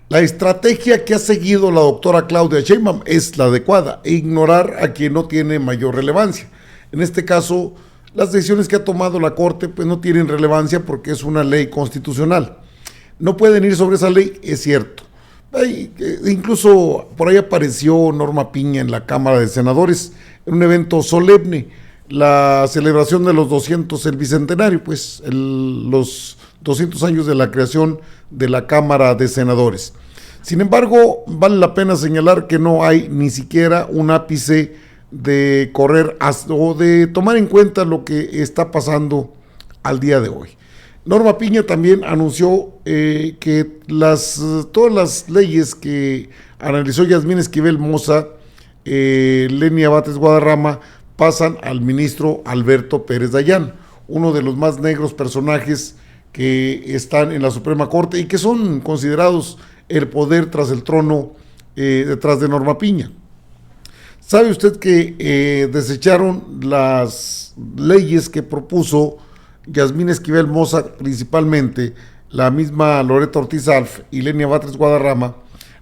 La estrategia que ha seguido la doctora Claudia Sheinbaum es la adecuada, ignorar a quien no tiene mayor relevancia. En este caso, las decisiones que ha tomado la Corte pues no tienen relevancia porque es una ley constitucional. No pueden ir sobre esa ley, es cierto. Incluso por ahí apareció Norma Piña en la Cámara de Senadores en un evento solemne, la celebración de los 200, el bicentenario, pues los 200 años de la creación de la Cámara de Senadores. Sin embargo, vale la pena señalar que no hay ni siquiera un ápice de correr o de tomar en cuenta lo que está pasando al día de hoy. Norma Piña también anunció que todas las leyes que analizó Yasmín Esquivel Moza, Lenia Batres Guadarrama, pasan al ministro Alberto Pérez Dayán, uno de los más negros personajes que están en la Suprema Corte y que son considerados el poder tras el trono detrás de Norma Piña. ¿Sabe usted que desecharon las leyes que propuso Yasmín Esquivel Moza, principalmente la misma Loretta Ortiz Alf y Lenia Batres Guadarrama,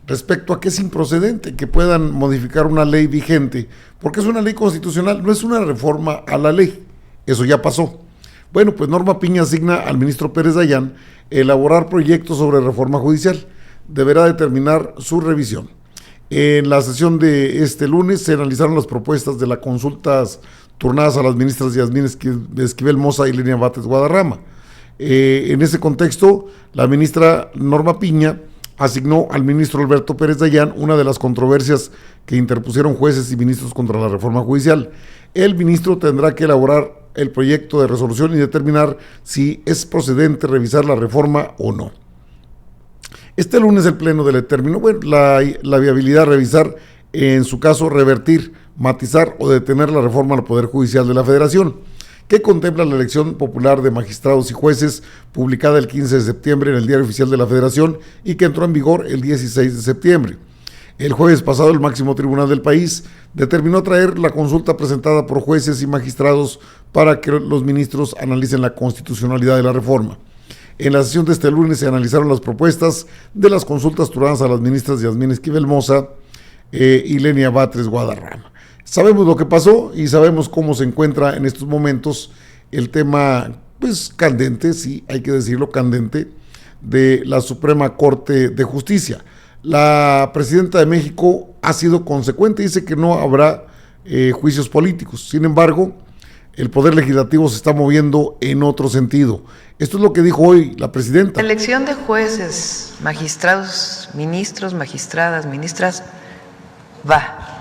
respecto a que es improcedente que puedan modificar una ley vigente, porque es una ley constitucional, no es una reforma a la ley, eso ya pasó? Bueno, pues Norma Piña asigna al ministro Pérez Dayán elaborar proyectos sobre reforma judicial, deberá determinar su revisión. En la sesión de este lunes se analizaron las propuestas de las consultas turnadas a las ministras Yasmín Esquivel Moza y Lenia Batres Guadarrama. En ese contexto, la ministra Norma Piña asignó al ministro Alberto Pérez Dayán una de las controversias que interpusieron jueces y ministros contra la reforma judicial. El ministro tendrá que elaborar el proyecto de resolución y determinar si es procedente revisar la reforma o no. Este lunes el Pleno determinó la viabilidad de revisar, en su caso, revertir, matizar o detener la reforma al Poder Judicial de la Federación, que contempla la elección popular de magistrados y jueces, publicada el 15 de septiembre en el Diario Oficial de la Federación y que entró en vigor el 16 de septiembre. El jueves pasado, el máximo tribunal del país determinó traer la consulta presentada por jueces y magistrados para que los ministros analicen la constitucionalidad de la reforma. En la sesión de este lunes se analizaron las propuestas de las consultas turnadas a las ministras Yasmín Esquivel Moza y Lenia Batres Guadarrama. Sabemos lo que pasó y sabemos cómo se encuentra en estos momentos el tema, pues candente, sí, hay que decirlo, candente, de la Suprema Corte de Justicia. La presidenta de México ha sido consecuente, dice que no habrá juicios políticos. Sin embargo, el Poder Legislativo se está moviendo en otro sentido. Esto es lo que dijo hoy la presidenta. La elección de jueces, magistrados, ministros, magistradas, ministras, va.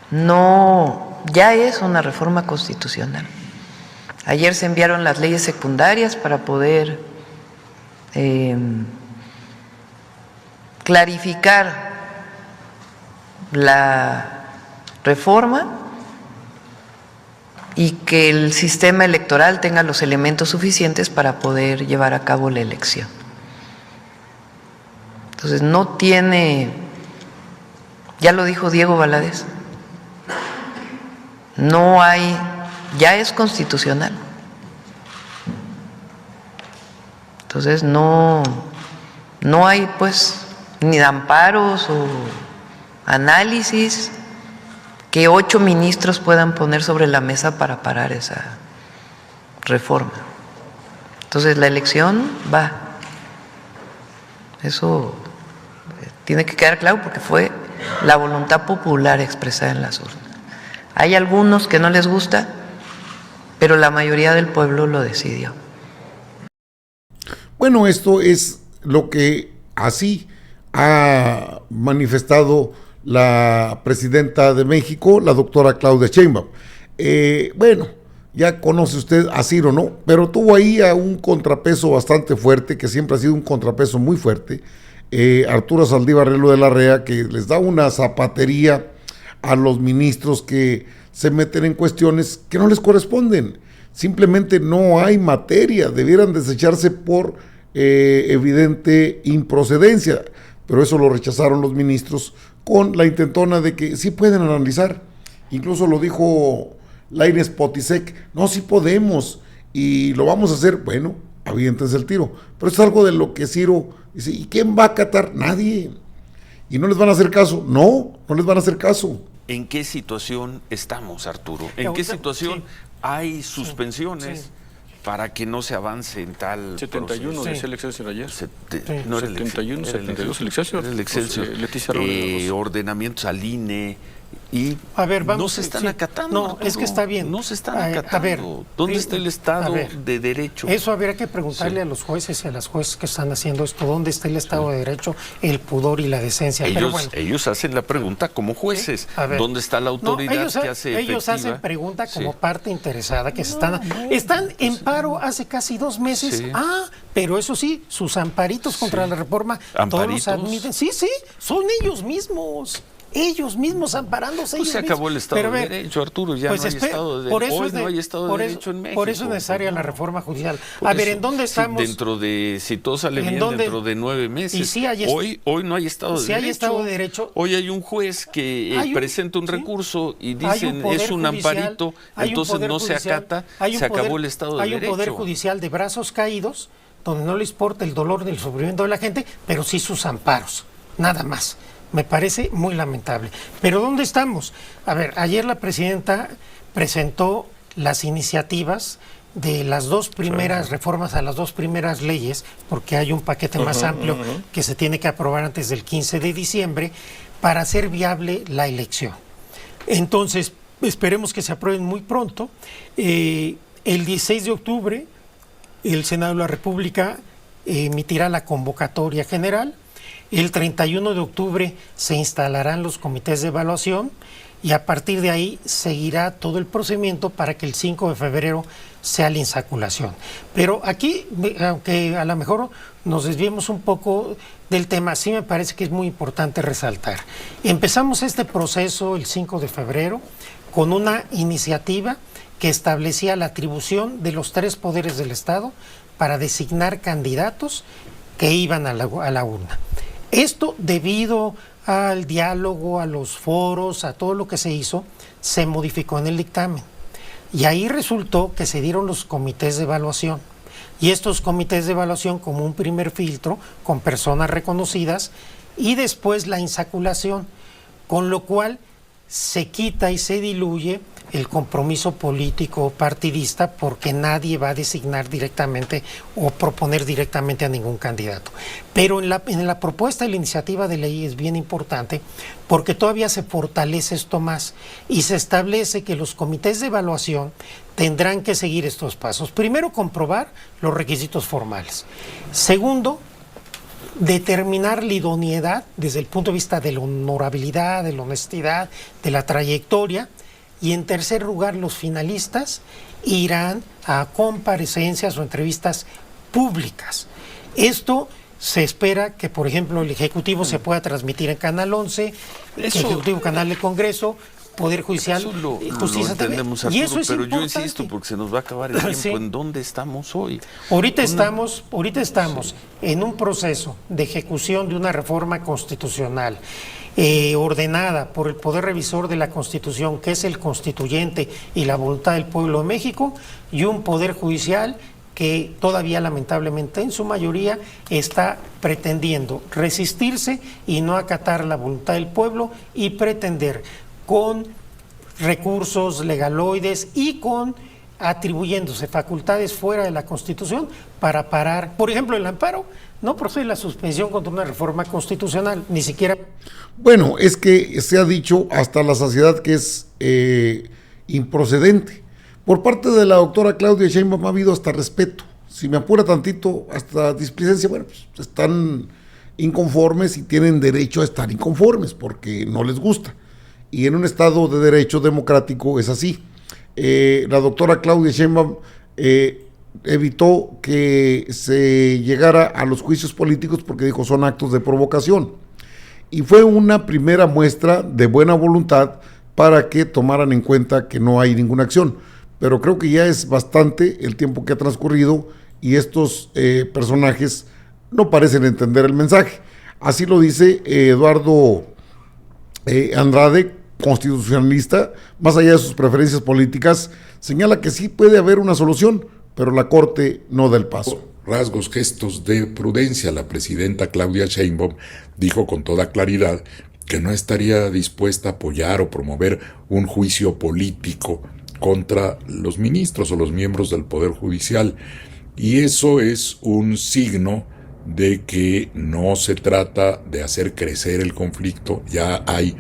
No, ya es una reforma constitucional. Ayer se enviaron las leyes secundarias para poder clarificar la reforma y que el sistema electoral tenga los elementos suficientes para poder llevar a cabo la elección. Entonces no tiene, ya lo dijo Diego Valadez, no hay, ya es constitucional. Entonces no hay pues ni amparos o análisis que 8 ministros puedan poner sobre la mesa para parar esa reforma. Entonces la elección va. Eso tiene que quedar claro porque fue la voluntad popular expresada en las urnas. Hay algunos que no les gusta, pero la mayoría del pueblo lo decidió. Bueno, esto es lo que así ha manifestado la presidenta de México, la doctora Claudia Sheinbaum. Bueno, ya conoce usted a Ciro, ¿no? Pero tuvo ahí a un contrapeso bastante fuerte, que siempre ha sido un contrapeso muy fuerte, Arturo Saldívar Rello de la Rea, que les da una zapatería a los ministros que se meten en cuestiones que no les corresponden. Simplemente no hay materia, debieran desecharse por evidente improcedencia, pero eso lo rechazaron los ministros con la intentona de que sí pueden analizar. Incluso lo dijo Lainez Potisek, no, sí podemos y lo vamos a hacer. Bueno, aviéntense el tiro. Pero es algo de lo que Ciro dice, ¿y quién va a acatar? Nadie. ¿Y no les van a hacer caso? No les van a hacer caso. ¿En qué situación estamos, Arturo? ¿En qué situación hay suspensiones para que no se avance en tal 71 proceso? decía el Excelsior ayer. No era 71, 72 el Excelsior. El Excelsior. Pues, Leticia Rodríguez. Ordenamientos al INE. Y a ver, vamos, no se están acatando. No, Arturo. es que está bien. No se están acatando. A ver, ¿dónde está el Estado de Derecho? Eso habría que preguntarle a los jueces y a las jueces que están haciendo esto. ¿Dónde está el Estado de Derecho, el pudor y la decencia? Ellos hacen la pregunta como jueces. ¿Dónde está la autoridad que hace efectiva? Ellos hacen pregunta como parte interesada que están en paro hace casi 2 meses. Sí. Pero eso sí, sus amparitos contra la reforma, todos los admiten. Sí, son ellos mismos amparándose. Pues se acabó el Estado de Derecho, Arturo, ya no hay Estado de Derecho. Hoy no hay Estado de Derecho en México. Por eso es necesaria la reforma judicial. ¿En dónde estamos? Si todo sale bien, dentro de 9 meses. Sí hoy no hay Estado de Derecho. Hay Estado de Derecho. Hoy hay un juez que presenta un recurso y dicen es un amparito, entonces no se acata, se acabó el Estado de Derecho. Hay un poder judicial de brazos caídos, donde no le importa el dolor del sufrimiento de la gente, pero sí sus amparos, nada más. Me parece muy lamentable. Pero ¿dónde estamos? A ver, ayer la presidenta presentó las iniciativas de las 2 primeras reformas a las 2 primeras leyes, porque hay un paquete más amplio que se tiene que aprobar antes del 15 de diciembre para hacer viable la elección. Entonces, esperemos que se aprueben muy pronto. El 16 de octubre, el Senado de la República emitirá la convocatoria general. El 31 de octubre se instalarán los comités de evaluación y a partir de ahí seguirá todo el procedimiento para que el 5 de febrero sea la insaculación. Pero aquí, aunque a lo mejor nos desviemos un poco del tema, sí me parece que es muy importante resaltar. Empezamos este proceso el 5 de febrero con una iniciativa que establecía la atribución de los 3 poderes del Estado para designar candidatos que iban a la urna. Esto, debido al diálogo, a los foros, a todo lo que se hizo, se modificó en el dictamen. Y ahí resultó que se dieron los comités de evaluación. Y estos comités de evaluación como un primer filtro, con personas reconocidas, y después la insaculación, con lo cual se quita y se diluye el compromiso político partidista porque nadie va a designar directamente o proponer directamente a ningún candidato. Pero en la propuesta de la iniciativa de ley es bien importante porque todavía se fortalece esto más y se establece que los comités de evaluación tendrán que seguir estos pasos. Primero, comprobar los requisitos formales. Segundo, determinar la idoneidad desde el punto de vista de la honorabilidad, de la honestidad, de la trayectoria. Y en tercer lugar, los finalistas irán a comparecencias o entrevistas públicas. Esto se espera que, por ejemplo, el Ejecutivo se pueda transmitir en Canal 11, el Ejecutivo Canal del Congreso, Poder Judicial, Justicia lo entendemos, TV. Arturo, Y eso es pero importante. yo insisto, porque se nos va a acabar el tiempo. Sí. ¿En dónde estamos hoy? Ahorita estamos en un proceso de ejecución de una reforma constitucional ordenada por el Poder Revisor de la Constitución, que es el constituyente y la voluntad del pueblo de México, y un Poder Judicial que todavía lamentablemente en su mayoría está pretendiendo resistirse y no acatar la voluntad del pueblo y pretender con recursos legaloides y con atribuyéndose facultades fuera de la Constitución para parar, por ejemplo, el amparo. No procede la suspensión contra una reforma constitucional, ni siquiera. Bueno, es que se ha dicho hasta la saciedad que es improcedente. Por parte de la doctora Claudia Sheinbaum ha habido hasta respeto. Si me apura tantito, hasta displicencia, bueno, pues están inconformes y tienen derecho a estar inconformes porque no les gusta. Y en un Estado de derecho democrático es así. La doctora Claudia Sheinbaum evitó que se llegara a los juicios políticos porque dijo son actos de provocación. Y fue una primera muestra de buena voluntad para que tomaran en cuenta que no hay ninguna acción. Pero creo que ya es bastante el tiempo que ha transcurrido y estos personajes no parecen entender el mensaje. Así lo dice Eduardo Andrade, constitucionalista, más allá de sus preferencias políticas, señala que sí puede haber una solución, pero la Corte no da el paso. rasgos, gestos de prudencia. La presidenta Claudia Sheinbaum dijo con toda claridad que no estaría dispuesta a apoyar o promover un juicio político contra los ministros o los miembros del Poder Judicial. Y eso es un signo de que no se trata de hacer crecer el conflicto. Ya hay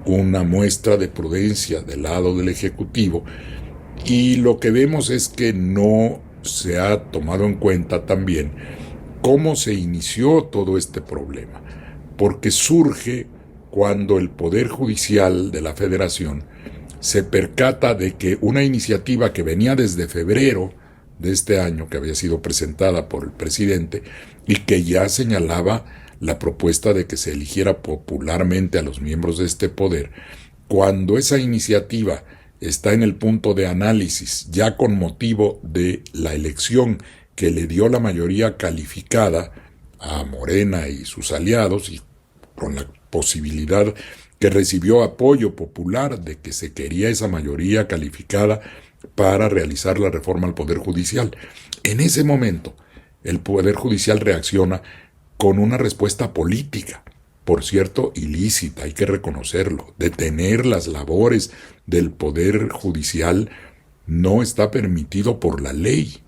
una muestra de prudencia del lado del Ejecutivo, y lo que vemos es que no se ha tomado en cuenta también cómo se inició todo este problema, porque surge cuando el Poder Judicial de la Federación se percata de que una iniciativa que venía desde febrero de este año, que había sido presentada por el presidente y que ya señalaba la propuesta de que se eligiera popularmente a los miembros de este poder, cuando esa iniciativa está en el punto de análisis, ya con motivo de la elección que le dio la mayoría calificada a Morena y sus aliados, y con la posibilidad que recibió apoyo popular de que se quería esa mayoría calificada para realizar la reforma al Poder Judicial. En ese momento, el Poder Judicial reacciona con una respuesta política, por cierto, ilícita, hay que reconocerlo. Detener las labores del Poder Judicial no está permitido por la ley.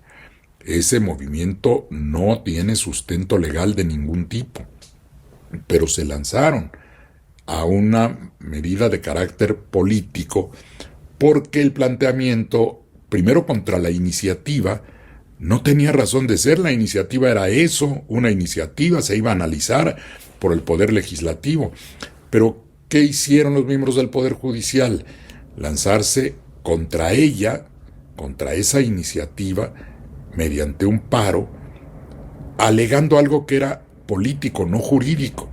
Ese movimiento no tiene sustento legal de ningún tipo. Pero se lanzaron a una medida de carácter político porque el planteamiento, primero contra la iniciativa, no tenía razón de ser. La iniciativa era eso, una iniciativa, se iba a analizar por el Poder Legislativo. Pero, ¿qué hicieron los miembros del Poder Judicial? Lanzarse contra ella, contra esa iniciativa, mediante un paro, alegando algo que era político, no jurídico.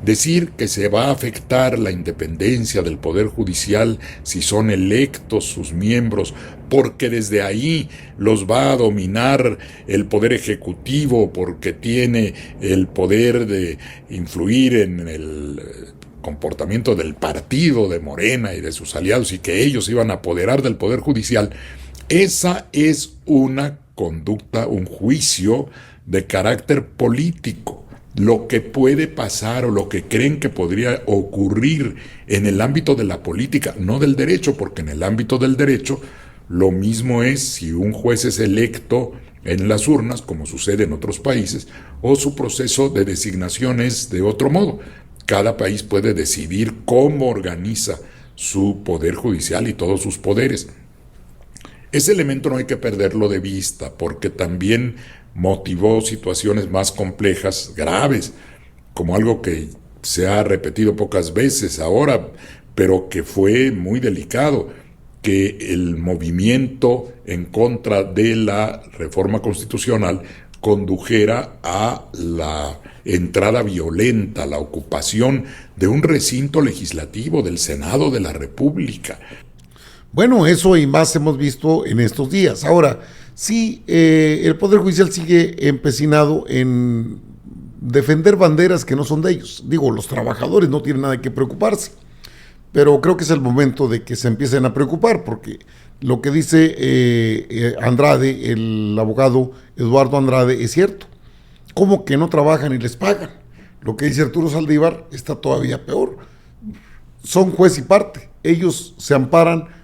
Decir que se va a afectar la independencia del Poder Judicial si son electos sus miembros, porque desde ahí los va a dominar el Poder Ejecutivo, porque tiene el poder de influir en el comportamiento del partido de Morena y de sus aliados, y que ellos iban a apoderar del Poder Judicial. Esa es una conducta, un juicio de carácter político. Lo que puede pasar o lo que creen que podría ocurrir en el ámbito de la política, no del derecho, porque en el ámbito del derecho lo mismo es si un juez es electo en las urnas, como sucede en otros países, o su proceso de designación es de otro modo. Cada país puede decidir cómo organiza su poder judicial y todos sus poderes. Ese elemento no hay que perderlo de vista, porque también motivó situaciones más complejas, graves, como algo que se ha repetido pocas veces ahora, pero que fue muy delicado, que el movimiento en contra de la reforma constitucional condujera a la entrada violenta, la ocupación de un recinto legislativo del Senado de la República. Bueno, eso y más hemos visto en estos días. Ahora, sí, el Poder Judicial sigue empecinado en defender banderas que no son de ellos. Digo, los trabajadores no tienen nada que preocuparse, pero creo que es el momento de que se empiecen a preocupar, porque lo que dice Andrade, el abogado Eduardo Andrade, es cierto. ¿Cómo que no trabajan y les pagan? Lo que dice Arturo Saldívar está todavía peor. Son juez y parte. Ellos se amparan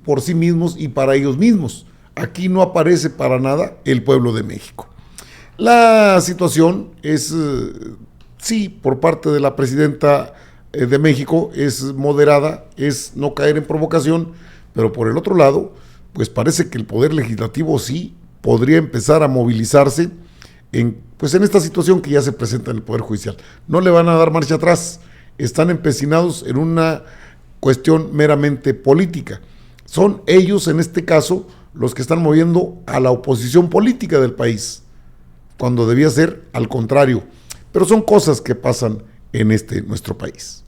por sí mismos y para ellos mismos. Aquí no aparece para nada el pueblo de México. La situación es, sí, por parte de la presidenta de México, es moderada, es no caer en provocación, pero por el otro lado, pues parece que el Poder Legislativo sí podría empezar a movilizarse en esta situación que ya se presenta en el Poder Judicial. No le van a dar marcha atrás, están empecinados en una cuestión meramente política. Son ellos, en este caso, los que están moviendo a la oposición política del país, cuando debía ser al contrario. Pero son cosas que pasan en nuestro país.